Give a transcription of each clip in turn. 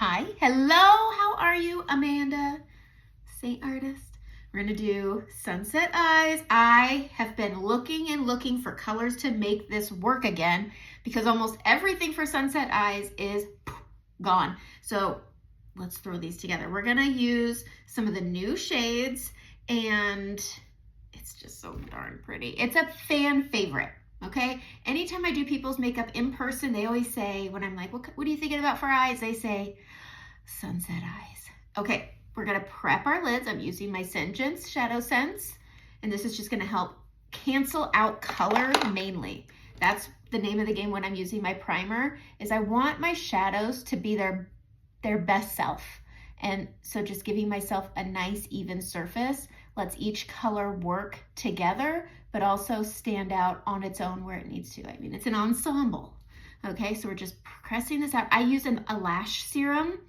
Hi, hello, how are you, Amanda? Saint Artist. We're gonna do Sunset Eyes. I have been looking and looking for colors to make this work again because almost everything for Sunset Eyes is gone. So let's throw these together. We're gonna use some of the new shades and it's just so darn pretty. It's a fan favorite. Okay, anytime I do people's makeup in person, they always say, when I'm like, what are you thinking about for eyes? They say, Sunset Eyes. Okay, we're gonna prep our lids. I'm using my Sense Shadow Sense, and this is just gonna help cancel out color mainly. That's the name of the game when I'm using my primer, is I want my shadows to be their best self. And so just giving myself a nice even surface lets each color work together, but also stand out on its own where it needs to. I mean, it's an ensemble. Okay, so we're just pressing this out. I use a lash serum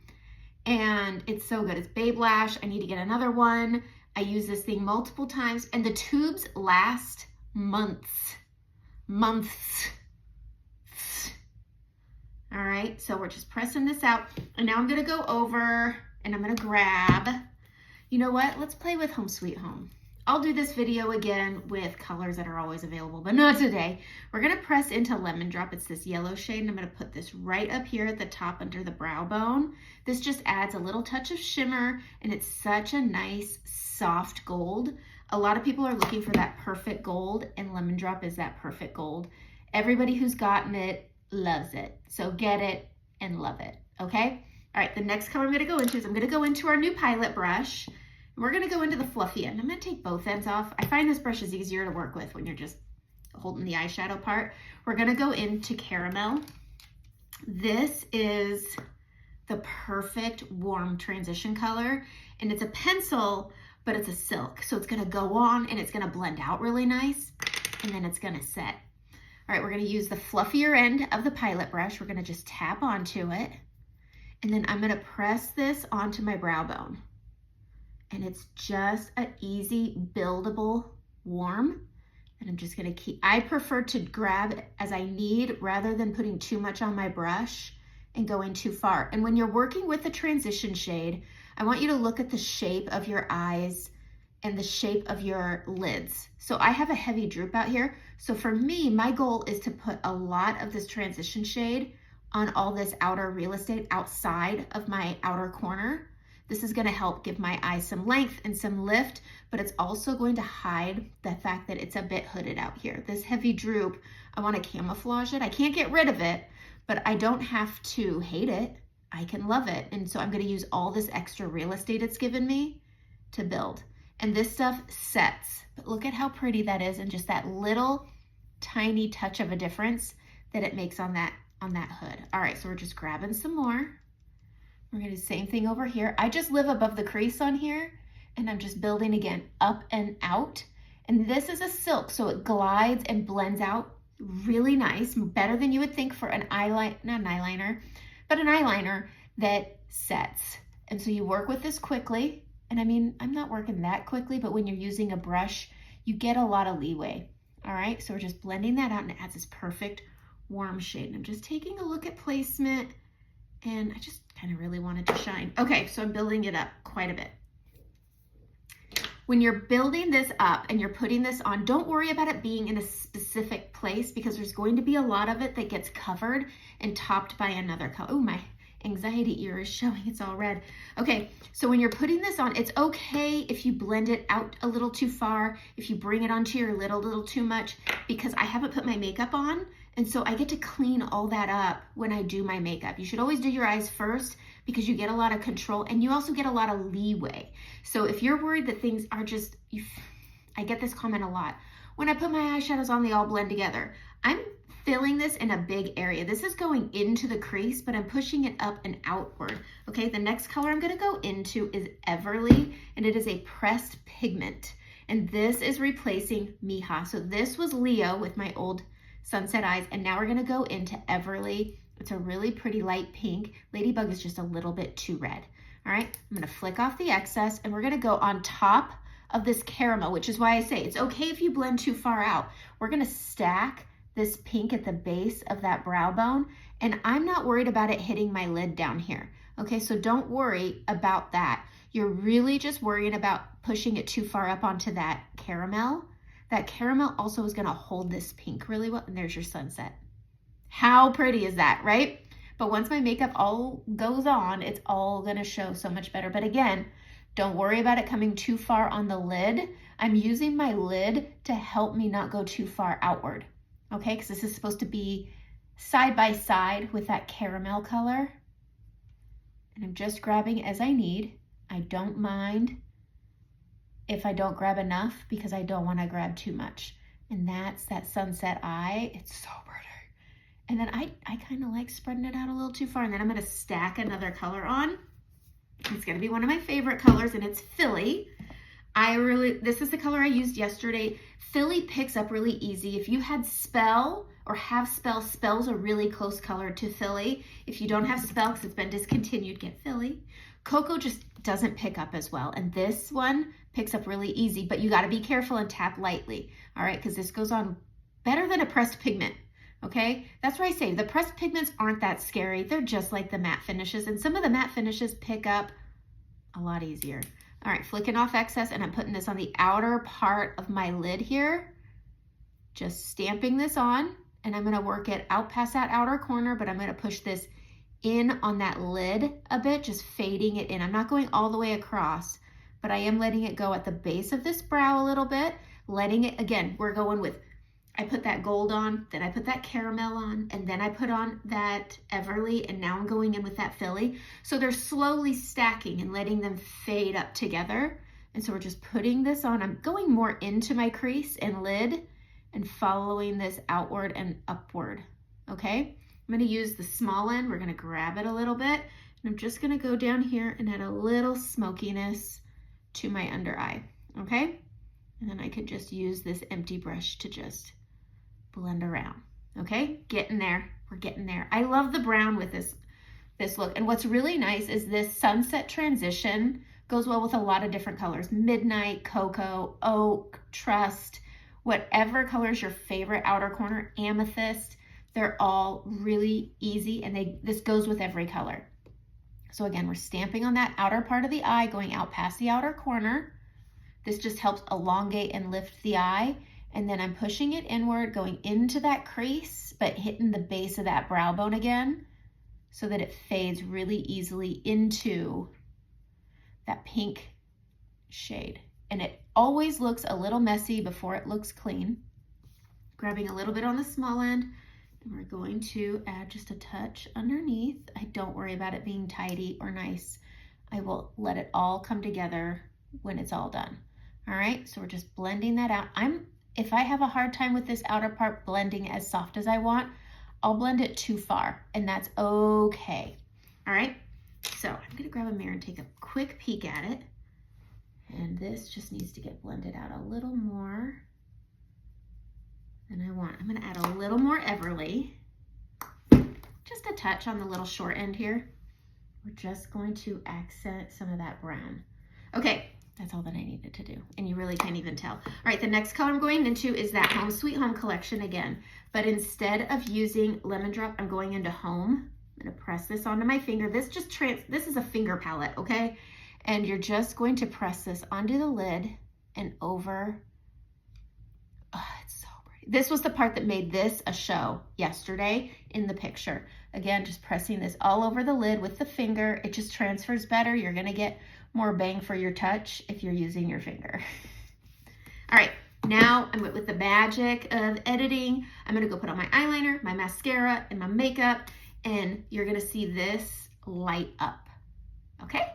and it's so good. It's Babe Lash. I need to get another one. I use this thing multiple times and the tubes last months. All right, so we're just pressing this out. And now I'm gonna go over and I'm gonna grab, you know what? Let's play with Home Sweet Home. I'll do this video again with colors that are always available, but not today. We're gonna press into Lemon Drop. It's this yellow shade, and I'm gonna put this right up here at the top under the brow bone. This just adds a little touch of shimmer, and it's such a nice, soft gold. A lot of people are looking for that perfect gold, and Lemon Drop is that perfect gold. Everybody who's gotten it loves it. So get it and love it, okay? All right, the next color I'm gonna go into is I'm gonna go into our new Pilot brush. We're gonna go into the fluffy end. I'm gonna take both ends off. I find this brush is easier to work with when you're just holding the eyeshadow part. We're gonna go into Caramel. This is the perfect warm transition color, and it's a pencil, but it's a silk. So it's gonna go on and it's gonna blend out really nice, and then it's gonna set. All right, we're gonna use the fluffier end of the Pilot brush. We're gonna just tap onto it, and then I'm gonna press this onto my brow bone. And it's just an easy, buildable warm. And I'm just gonna I prefer to grab as I need rather than putting too much on my brush and going too far. And when you're working with the transition shade, I want you to look at the shape of your eyes and the shape of your lids. So I have a heavy droop out here. So for me, my goal is to put a lot of this transition shade on all this outer real estate outside of my outer corner. This is gonna help give my eyes some length and some lift, but it's also going to hide the fact that it's a bit hooded out here. This heavy droop, I wanna camouflage it. I can't get rid of it, but I don't have to hate it. I can love it. And so I'm gonna use all this extra real estate it's given me to build. And this stuff sets, but look at how pretty that is and just that little tiny touch of a difference that it makes on that hood. All right, so we're just grabbing some more. We're gonna do the same thing over here. I just live above the crease on here and I'm just building again up and out. And this is a silk, so it glides and blends out really nice, better than you would think for an eyeliner, not an eyeliner, but an eyeliner that sets. And so you work with this quickly. And I mean, I'm not working that quickly, but when you're using a brush, you get a lot of leeway. All right, so we're just blending that out and it adds this perfect warm shade. And I'm just taking a look at placement and I just kind of really wanted to shine. Okay, so I'm building it up quite a bit. When you're building this up and you're putting this on, don't worry about it being in a specific place because there's going to be a lot of it that gets covered and topped by another color. Oh, my anxiety ear is showing, it's all red. Okay, so when you're putting this on, it's okay if you blend it out a little too far, if you bring it onto your lid a little too much, because I haven't put my makeup on, and so I get to clean all that up when I do my makeup. You should always do your eyes first because you get a lot of control and you also get a lot of leeway. So if you're worried that things are just, I get this comment a lot. When I put my eyeshadows on, they all blend together. I'm filling this in a big area. This is going into the crease, but I'm pushing it up and outward. Okay, the next color I'm gonna go into is Everly, and it is a pressed pigment. And this is replacing Mija. So this was Leo with my old Sunset Eyes, and now we're gonna go into Everly. It's a really pretty light pink. Ladybug is just a little bit too red. All right, I'm gonna flick off the excess, and we're gonna go on top of this caramel, which is why I say it's okay if you blend too far out. We're gonna stack this pink at the base of that brow bone, And I'm not worried about it hitting my lid down here. Okay, so don't worry about that. You're really just worrying about pushing it too far up onto that caramel. That caramel also is gonna hold this pink really well, and there's your sunset. How pretty is that, right? But once my makeup all goes on, it's all gonna show so much better. But again, don't worry about it coming too far on the lid. I'm using my lid to help me not go too far outward, okay? Because this is supposed to be side by side with that caramel color. And I'm just grabbing as I need. I don't mind if I don't grab enough because I don't want to grab too much. And that's that sunset eye. It's so pretty. And then I kind of like spreading it out a little too far. And then I'm going to stack another color on. It's going to be one of my favorite colors, and it's Philly. This is the color I used yesterday. Philly picks up really easy. If you had Spell or have Spell, Spell's a really close color to Philly. If you don't have Spell because it's been discontinued, get Philly. Cocoa just doesn't pick up as well. And this one picks up really easy, but you got to be careful and tap lightly. All right, because this goes on better than a pressed pigment. Okay, that's why I say the pressed pigments aren't that scary. They're just like the matte finishes, and some of the matte finishes pick up a lot easier. All right, flicking off excess, and I'm putting this on the outer part of my lid here. Just stamping this on, and I'm gonna work it out past that outer corner, but I'm gonna push this in on that lid a bit, just fading it in. I'm not going all the way across, but I am letting it go at the base of this brow a little bit, letting it, again, we're going with, I put that gold on, then I put that caramel on, and then I put on that Everly, and now I'm going in with that Philly. So they're slowly stacking and letting them fade up together. And so we're just putting this on. I'm going more into my crease and lid and following this outward and upward, okay? I'm gonna use the small end. We're gonna grab it a little bit, and I'm just gonna go down here and add a little smokiness to my under eye, okay? And then I could just use this empty brush to just blend around, okay? Getting there, we're getting there. I love the brown with this look. And what's really nice is this sunset transition goes well with a lot of different colors. Midnight, cocoa, oak, trust, whatever color is your favorite outer corner, amethyst, they're all really easy, and this goes with every color. So again, we're stamping on that outer part of the eye, going out past the outer corner. This just helps elongate and lift the eye. And then I'm pushing it inward, going into that crease, but hitting the base of that brow bone again so that it fades really easily into that pink shade. And it always looks a little messy before it looks clean. Grabbing a little bit on the small end, and we're going to add just a touch underneath. I don't worry about it being tidy or nice. I will let it all come together when it's all done. All right, so we're just blending that out. If I have a hard time with this outer part blending as soft as I want, I'll blend it too far, and that's okay. All right, so I'm gonna grab a mirror and take a quick peek at it. And this just needs to get blended out a little more than I want. I'm gonna add a little more Everly, just a touch on the little short end here. We're just going to accent some of that brown. Okay, that's all that I needed to do, and you really can't even tell. All right, the next color I'm going into is that Home Sweet Home collection again, but instead of using Lemon Drop, I'm going into Home. I'm gonna press this onto my finger. This is a finger palette, okay? And you're just going to press this onto the lid and over. Oh, it's so pretty. This was the part that made this a show yesterday in the picture. Again, just pressing this all over the lid with the finger. It just transfers better. You're gonna get more bang for your touch if you're using your finger. All right, now I'm with the magic of editing. I'm gonna go put on my eyeliner, my mascara, and my makeup, and you're gonna see this light up, okay?